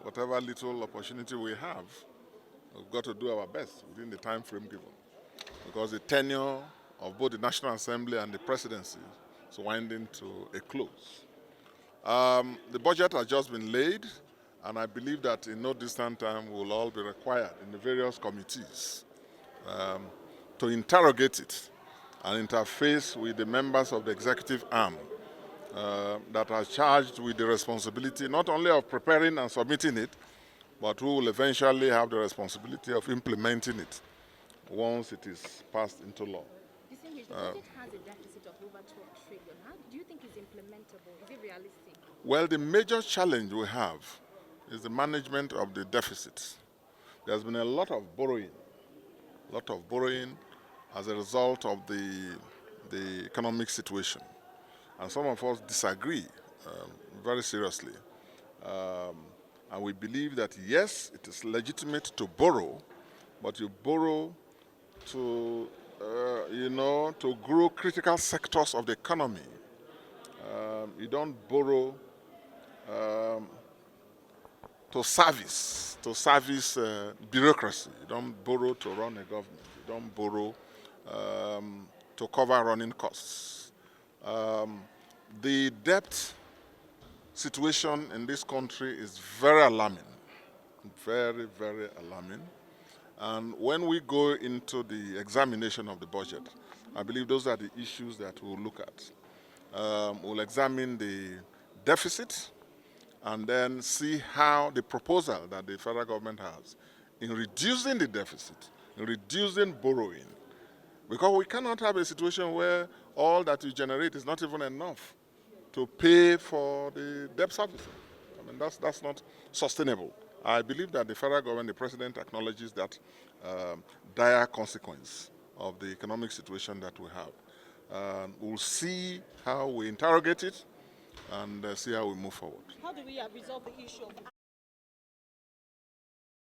whatever little opportunity we have, we've got to do our best within the time frame given. Because the tenure of both the National Assembly and the presidency is winding to a close. The budget has just been laid, and I believe that in no distant time we will all be required in the various committees to interrogate it and interface with the members of the executive arm that are charged with the responsibility not only of preparing and submitting it, but who will eventually have the responsibility of implementing it once it is passed into law. Distinguished, the budget has a deficit of over 12 trillion. How do you think it's implementable? Is it realistic? Well, the major challenge we have is the management of the deficit. There's been a lot of borrowing as a result of the economic situation. And some of us disagree very seriously. And we believe that, yes, it is legitimate to borrow, but you borrow to, to grow critical sectors of the economy. You don't borrow to service bureaucracy. You don't borrow to run a government. You don't borrow to cover running costs. The debt situation in this country is very alarming, very, very alarming. And when we go into the examination of the budget, I believe those are the issues that we'll look at. We'll examine the deficit and then see how the proposal that the federal government has in reducing the deficit, in reducing borrowing, because we cannot have a situation where all that we generate is not even enough to pay for the debt servicing. I mean, that's not sustainable. I believe that the federal government, the president, acknowledges that dire consequence of the economic situation that we have. We'll see how we interrogate it and see how we move forward. How do we resolve the issue of